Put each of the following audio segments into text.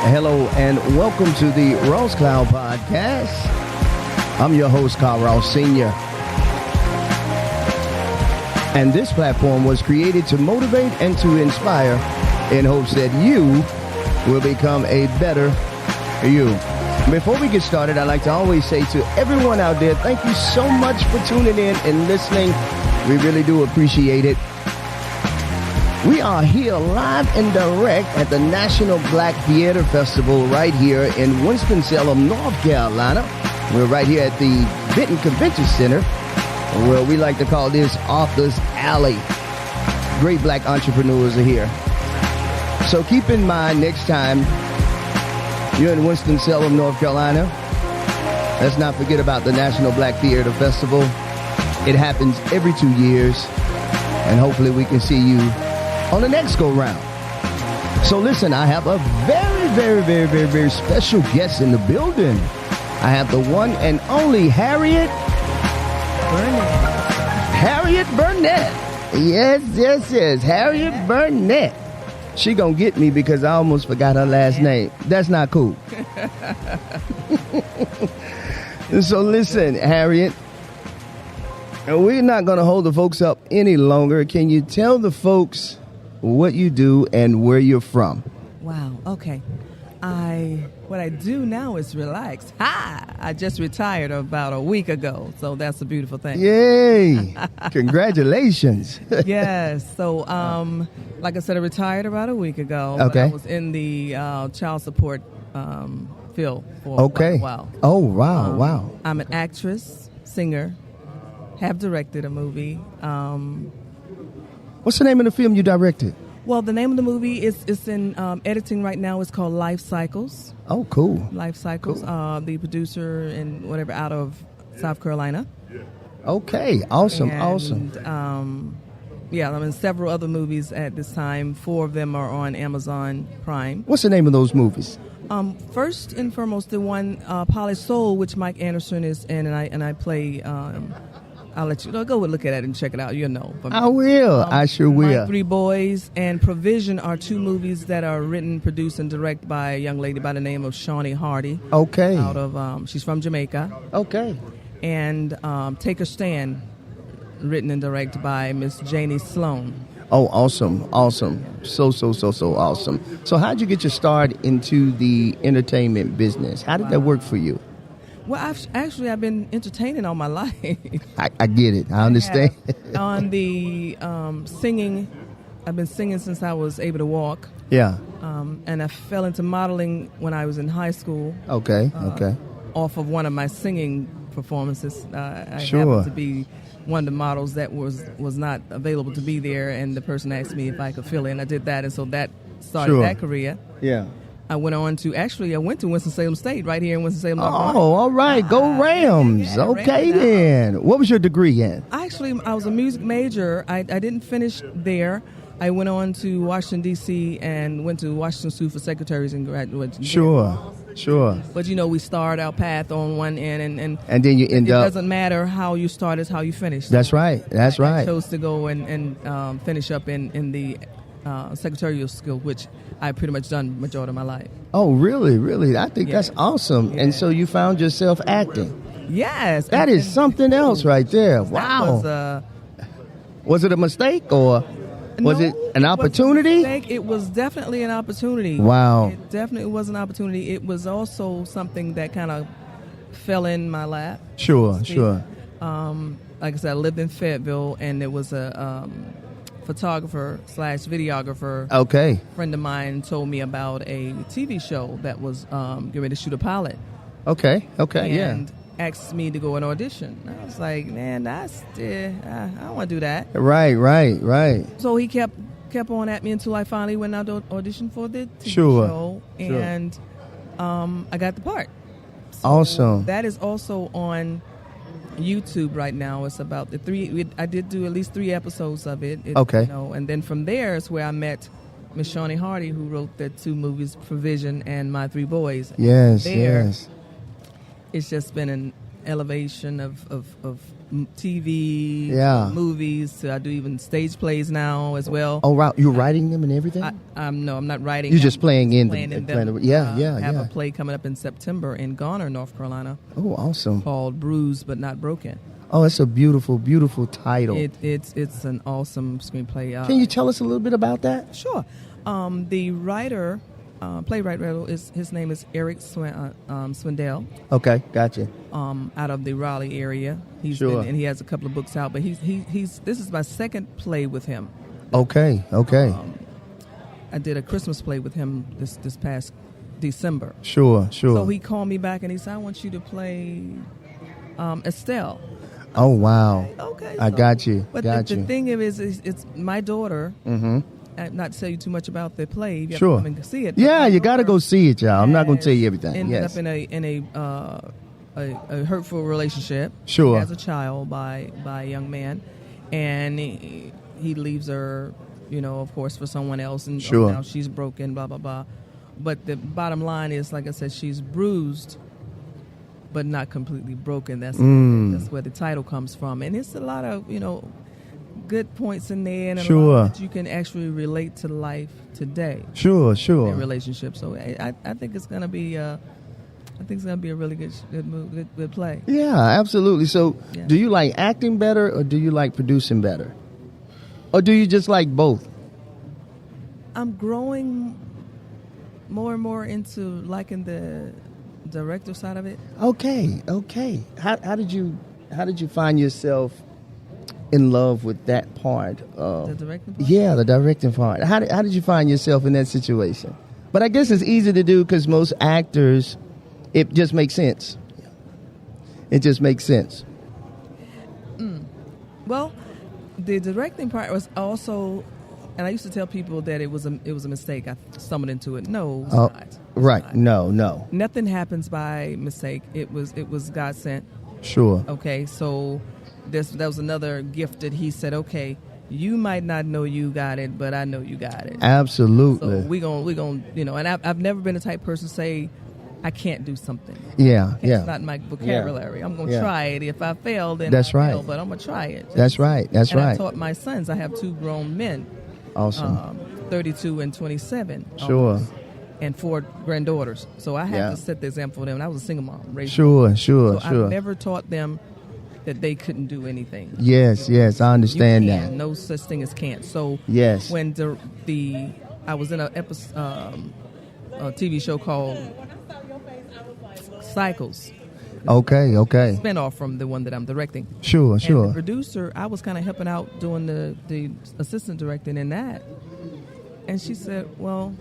Hello and welcome to the Ross Cloud Podcast. I'm your host, Carl Ross Sr. And this platform was created to motivate and to inspire in hopes that you will become a better you. Before we get started, I'd like to always say to everyone out there, thank you so much for tuning in and listening. We really do appreciate it. We are here live and direct at the National Black Theater Festival right here in Winston-Salem, North Carolina. We're right here at the Benton Convention Center, where we like to call this Author's Alley. Great black entrepreneurs are here. So keep in mind next time you're in Winston-Salem, North Carolina, let's not forget about the National Black Theater Festival. It happens every 2 years, and hopefully we can see you on the next go-round. So listen, I have a very special guest in the building. I have the one and only Harriet Burnette. Yes. Harriet Burnette. She gonna get me because I almost forgot her last name. That's not cool. So listen, Harriet, we're not gonna hold the folks up any longer. Can you tell the folks what you do and where you're from? Wow. Okay. What I do now is relax. I just retired about a week ago, so that's a beautiful thing. Yay! Congratulations. Yes. So, like I said, I retired about a week ago. Okay. But I was in the child support field for quite a while. Oh, wow. I'm an actress, singer, have directed a movie. What's the name of the film you directed? Well, the name of the movie is in editing right now. It's called Life Cycles. Oh, cool. Life Cycles. Cool. The producer and whatever out of South Carolina. Okay, awesome. Yeah, I'm in several other movies at this time. 4 of them are on Amazon Prime. What's the name of those movies? First and foremost, the one Polished Soul, which Mike Anderson is in, and I play. I'll let you go look at it and check it out. You'll know. I will. I sure will. My 3 Boys and Provision are 2 movies that are written, produced, and directed by a young lady by the name of Shawnee Hardy. Okay. Out of she's from Jamaica. Okay. And Take a Stand, written and directed by Miss Janie Sloan. Oh, awesome. So awesome. So how'd you get your start into the entertainment business? How did that work for you? Well, I've been entertaining all my life. I get it. I understand. On the singing, I've been singing since I was able to walk. Yeah. And I fell into modeling when I was in high school. Okay. Off of one of my singing performances. I Sure. happened to be one of the models that was not available to be there, and the person asked me if I could fill in. I did that, and so that started that career. Yeah. I went on to, I went to Winston-Salem State, right here in Winston-Salem. Oh, all right. Go Rams. Okay, then. What was your degree in? Actually, I was a music major. I didn't finish there. I went on to Washington, D.C., and went to Washington Institute for Secretaries and Graduates. Sure. But, we start our path on one end, and then you end up. It doesn't matter how you start, it's how you finish. That's right. I chose to go and finish up in the secretarial skill, which I've pretty much done majority of my life. Oh, really? I think that's awesome. Yeah. And so you found yourself acting. Yes. That is something else right there. Wow. Was it a mistake or was it an opportunity? It was definitely an opportunity. Wow. It definitely was an opportunity. It was also something that kind of fell in my lap. Sure. Like I said, I lived in Fayetteville, and there was a photographer/videographer. Okay. Friend of mine told me about a TV show that was getting ready to shoot a pilot. Okay. And asked me to go and audition. I was like, man, I don't want to do that. Right. So he kept on at me until I finally went out to audition for the TV show, and I got the part. So awesome. That is also on YouTube right now. It's about I did do at least 3 episodes of it. Okay. And then from there is where I met Miss Shawnee Hardy, who wrote the 2 movies, Provision and My 3 Boys. Yes. It's just been elevation of TV, Yeah. movies. I do even stage plays now as well. Oh, wow. You're writing them and everything? No, I'm not writing. You're just playing in playing them. them. Yeah. I have a play coming up in September in Garner, North Carolina, Oh, awesome. called Bruised But Not Broken. Oh, it's a beautiful, beautiful title. It's an awesome screenplay. Can you tell us a little bit about that? Sure. The writer, playwright, his name is Eric Swindell. Okay, gotcha. Out of the Raleigh area. Sure. And he has a couple of books out. But he's this is my second play with him. Okay. I did a Christmas play with him this past December. Sure. So he called me back and he said, "I want you to play Estelle." Oh, wow. Okay. I got you. But the thing is, it's my daughter. Mm-hmm. Not to tell you too much about the play. You have Sure. to come and see it. Yeah, you got to go see it, y'all. I'm not going to tell you everything. Ended Yes. up in a hurtful relationship. Sure. As a child by a young man, and he leaves her, of course, for someone else, and Sure. now she's broken. Blah blah blah. But the bottom line is, like I said, she's bruised, but not completely broken. That's where the title comes from, and it's a lot of good points in there, and a lot that you can actually relate to life today. Sure. In relationship. So I think it's gonna be a really good play. Yeah, absolutely. So, Yeah. do you like acting better, or do you like producing better, or do you just like both? I'm growing more and more into liking the director side of it. Okay. How did you find yourself in love with that part? The directing part? Yeah, the directing part. How did you find yourself in that situation? But I guess it's easy to do because most actors, it just makes sense. It just makes sense. Well, the directing part was also, and I used to tell people that it was a mistake. I stumbled into it. No, it's not. It's Right. not. No. Nothing happens by mistake. It was God sent. Sure. Okay, so that was another gift that he said, okay, you might not know you got it, but I know you got it. Absolutely. So we gonna and I've never been the type of person to say I can't do something. Yeah. It's not my vocabulary. I'm gonna try it. If I fail, then That's I right. fail, but I'm gonna try it. That's right. And I taught my sons. I have two grown men, Awesome. 32 and 27. Sure. And 4 granddaughters. So I had to set the example for them. I was a single mom. Sure. I never taught them that they couldn't do anything. Yes, I understand that. No such thing as can't. So yes, when I was in a TV show called Cycles. Okay. Spinoff from the one that I'm directing. Sure. And the producer, I was kind of helping out doing the assistant directing in that, and she said, "Well,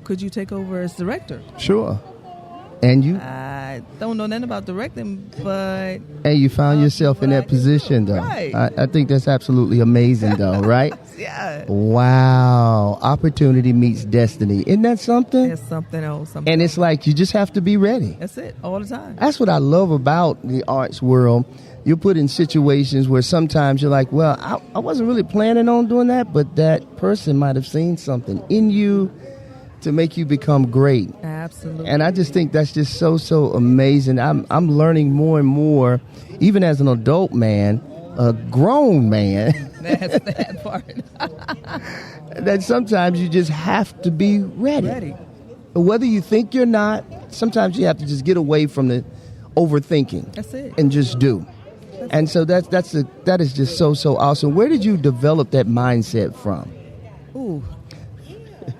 could you take over as director?" Sure. And you? I don't know nothing about directing, but... And you found yourself in that position, though. Right. I think that's absolutely amazing, though, right? Yeah. Wow. Opportunity meets destiny. Isn't that something? It's something else. And it's like you just have to be ready. That's it, all the time. That's what I love about the arts world. You're put in situations where sometimes you're like, well, I wasn't really planning on doing that, but that person might have seen something in you to make you become great. Absolutely. And I just think that's just so amazing. I'm learning more and more, even as an adult man, a grown man. That's that part. That sometimes you just have to be ready. Whether you think you're not, sometimes you have to just get away from the overthinking. That's it. And just do. And so that is just so awesome. Where did you develop that mindset from? Ooh.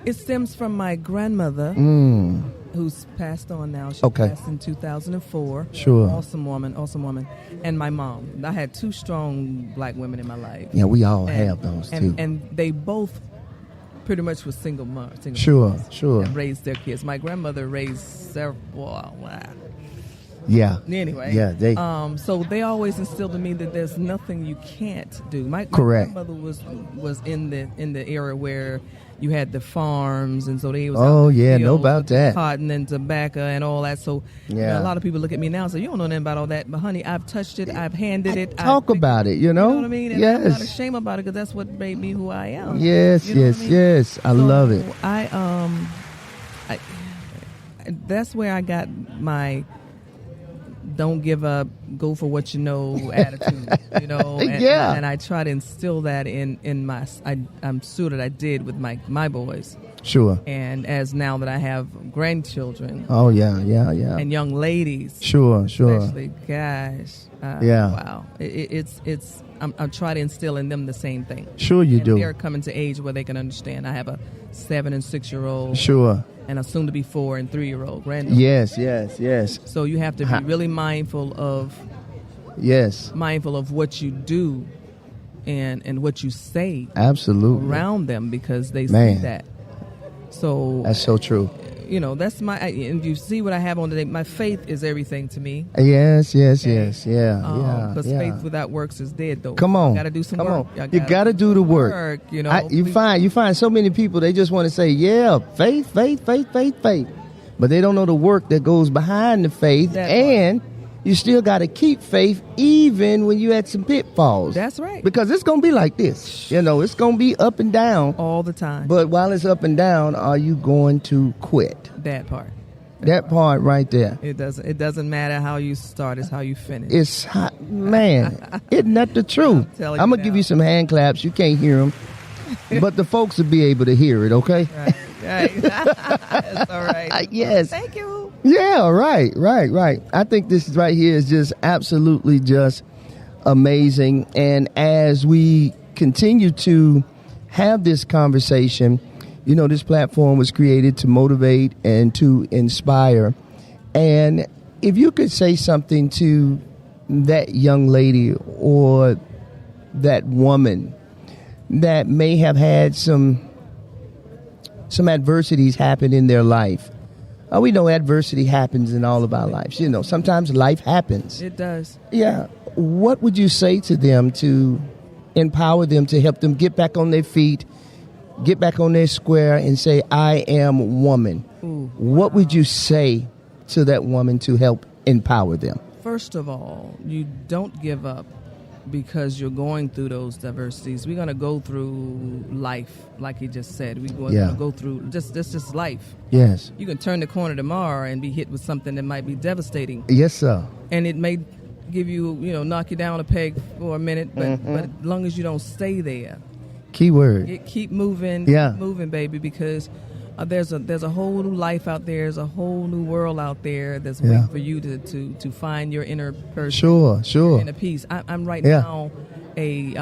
It stems from my grandmother, who's passed on now. She passed in 2004. Sure. Awesome woman. And my mom. I had 2 strong black women in my life. Yeah, we all have those, too. And they both pretty much were single mothers. Sure. And raised their kids. My grandmother raised several. Wow. Yeah. Anyway. Yeah. So they always instilled in me that there's nothing you can't do. My grandmother was in the era where you had the farms, and so they was know about that. Cotton and tobacco and all that. So a lot of people look at me now and say, "You don't know nothing about all that." But honey, I've touched it. I've handed it. Talk about it. You know what I mean? And I'm not ashamed about it because that's what made me who I am. Yes. I love it. That's where I got my don't give up, go for what you know attitude, you know. And, Yeah. and I try to instill that in my, I'm sure that I did with my boys. Sure. And as now that I have grandchildren. Oh, yeah. And young ladies. Sure. Especially, gosh. Yeah. Wow. I'm trying to instill in them the same thing. Sure you do. They're coming to age where they can understand. I have a 7 and 6 year old. Sure. And a soon to be 4 and 3 year old granddaughter. Yes. So you have to be really mindful of what you do and what you say absolutely around them, because they Man. see that. So that's so true. You know, that's and you see what I have on today. My faith is everything to me. Yes. Yeah. Because faith without works is dead, though. Come on. You got to do some Come work. on. You got to do the work. You know, you find so many people, they just want to say, yeah, faith. But they don't know the work that goes behind the faith. And you still got to keep faith even when you had some pitfalls. That's right. Because it's going to be like this. You know, it's going to be up and down. All the time. But while it's up and down, are you going to quit? That part. That part right there. It doesn't matter how you start, it's how you finish. It's hot. Man, isn't that the truth? I'm going to give you some hand claps. You can't hear them. But the folks will be able to hear it, okay? Right. That's all right. Yes. Thank you. Yeah, right. I think this right here is just absolutely just amazing. And as we continue to have this conversation, you know, this platform was created to motivate and to inspire. And if you could say something to that young lady or that woman that may have had some adversities happen in their life. We know adversity happens in all of our lives. You know, sometimes life happens. It does. Yeah. What would you say to them to empower them, to help them get back on their feet, get back on their square and say, I am woman? Ooh, what would you say to that woman to help empower them? First of all, you don't give up because you're going through those diversities. We're going to go through life, like he just said. We're going to go through just life. Yes. You can turn the corner tomorrow and be hit with something that might be devastating. Yes, sir. And it may give you, knock you down a peg for a minute, but as long as you don't stay there. Key word. Keep moving. Yeah. Keep moving, baby, because there's a whole new life out there. There's a whole new world out there that's waiting for you to find your inner person. Sure. Inner peace. I'm right now a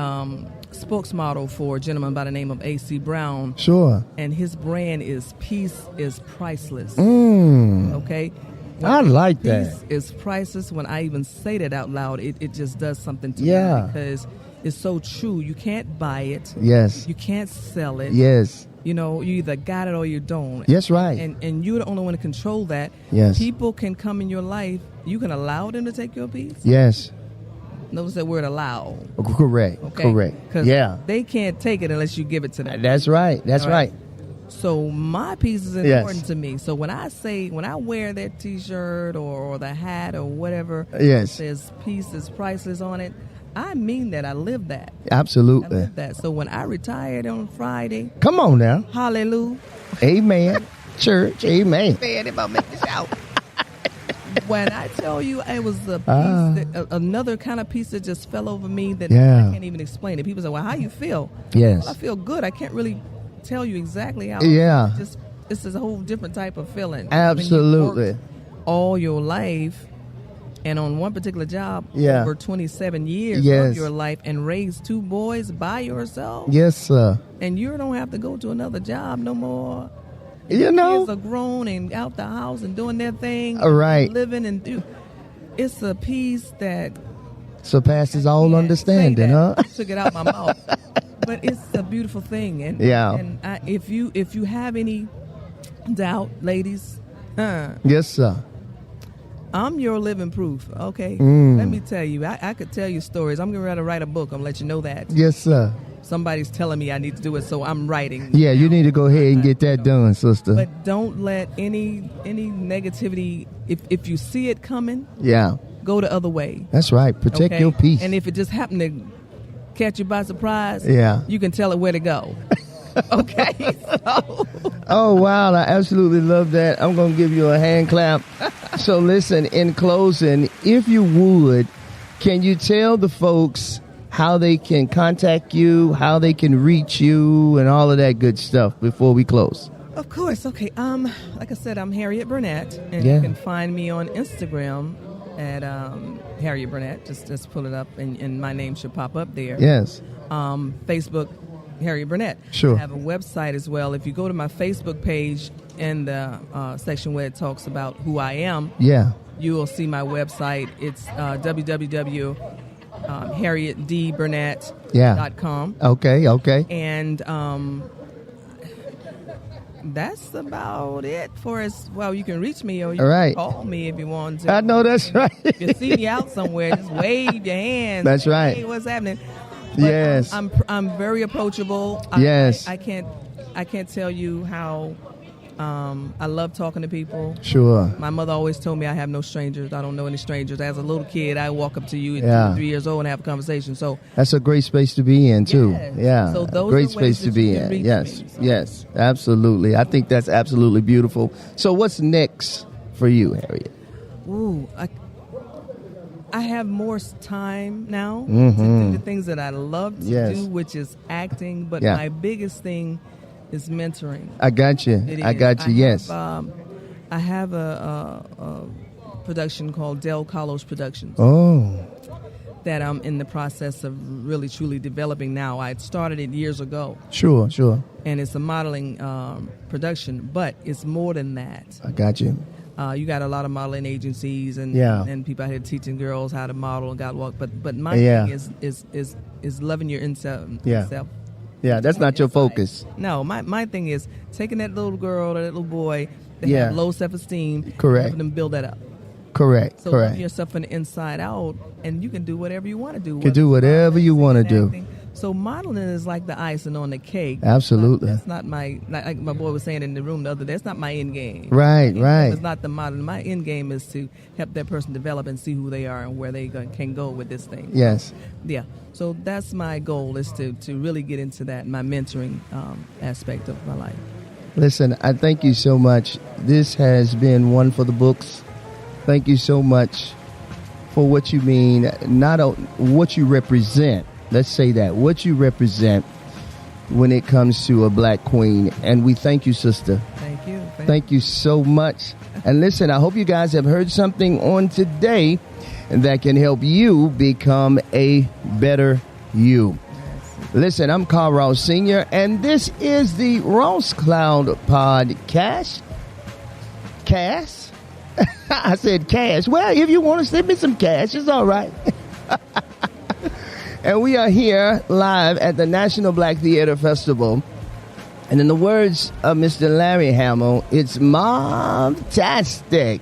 spokesmodel for a gentleman by the name of A.C. Brown. Sure. And his brand is Peace is Priceless. Okay? I like that. Peace is priceless. When I even say that out loud, it just does something to me because it's so true. You can't buy it. Yes. You can't sell it. Yes. You either got it or you don't. Yes, right. And you're the only one to control that. Yes. People can come in your life. You can allow them to take your peace. Yes. Notice that word allow. Correct. Okay? Correct. Because they can't take it unless you give it to them. That's right. That's right. So my piece is important to me. So when I wear that T-shirt or the hat or whatever that says Peace is Priceless on it, I mean that. I live that. Absolutely. I live that. So when I retired on Friday, come on now. Hallelujah. Amen. Church. Amen. Man, if I make this out. When I tell you it was a piece another kind of piece that just fell over me that I can't even explain it. People say, well, how you feel? Yes. Well, I feel good. I can't really tell you exactly how. Yeah. It's a whole different type of feeling. Absolutely. All your life and on one particular job over 27 years of your life and raised 2 boys by yourself. Yes, sir. And you don't have to go to another job no more. Kids are grown and out the house and doing their thing. Right. Living and it's a peace that surpasses all understanding, huh? I took it out my mouth. But it's a beautiful thing. And if you have any doubt, ladies, yes, sir. I'm your living proof. Okay. Let me tell you, I could tell you stories. I'm going to write a book. I'm going to let you know that. Yes, sir. Somebody's telling me I need to do it, so I'm writing. Yeah, you need to go ahead and get that done, sister. But don't let any negativity, if you see it coming, go the other way. That's right. Protect your peace. And if it just happened to catch you by surprise, you can tell it where to go. Okay. So. Oh, wow. I absolutely love that. I'm going to give you a hand clap. So listen, in closing, if you would, can you tell the folks how they can contact you, how they can reach you, and all of that good stuff before we close? Of course. Okay. Like I said, I'm Harriet Burnette, and you can find me on Instagram at Harriet Burnette. Just pull it up, and my name should pop up there. Yes. Facebook, Harriet Burnette. Sure. I have a website as well. If you go to my Facebook page in the section where it talks about who I am, you will see my website. It's www.harrietdburnette.com. Okay. And that's about it for us. Well, you can reach me or you can call me if you want to. I know that's right. If you see me out somewhere, just wave your hands. That's right. Hey, what's happening? But yes. I'm very approachable. Yes. I can't tell you how I love talking to people. Sure. My mother always told me I have no strangers. I don't know any strangers. As a little kid, I walk up to you at 2 or 3 years old and have a conversation. So that's a great space to be in too. Yes. Yeah. So those great are ways space to be in. Yes. Me, so. Yes. Absolutely. I think that's absolutely beautiful. So what's next for you, Harriet? Ooh, I have more time now to do the things that I love to do, which is acting. But my biggest thing is mentoring. I got you. Yes. I have a production called Del Carlos Productions. Oh. That I'm in the process of really truly developing now. I started it years ago. Sure. And it's a modeling production, but it's more than that. I got you. You got a lot of modeling agencies and people out here teaching girls how to model and God walk. But my thing is loving your self. Yeah, that's not your focus. No, my thing is taking that little girl or that little boy that have low self-esteem, helping them build that up. Correct. So love yourself from the inside out, and you can do whatever you want to do. You can do whatever you want to do. So modeling is like the icing on the cake. Absolutely. That's not like my boy was saying in the room the other day, that's not my end game. Right. It's not the modeling. My end game is to help that person develop and see who they are and where they can go with this thing. Yes. Yeah. So that's my goal, is to really get into that, my mentoring aspect of my life. Listen, I thank you so much. This has been one for the books. Thank you so much for what you mean, what you represent. Let's say that, what you represent when it comes to a black queen. And we thank you, sister. Thank you. Thank you so much. And listen, I hope you guys have heard something on today that can help you become a better you. Listen, I'm Carl Ross Sr., and this is the Ross Cloud Podcast. Cash? I said cash. Well, if you want to send me some cash, it's all right. And we are here live at the National Black Theater Festival. And in the words of Mr. Larry Hamill, it's mom-tastic.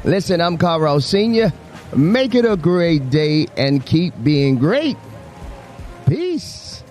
Listen, I'm Carl Ross Sr. Make it a great day and keep being great. Peace.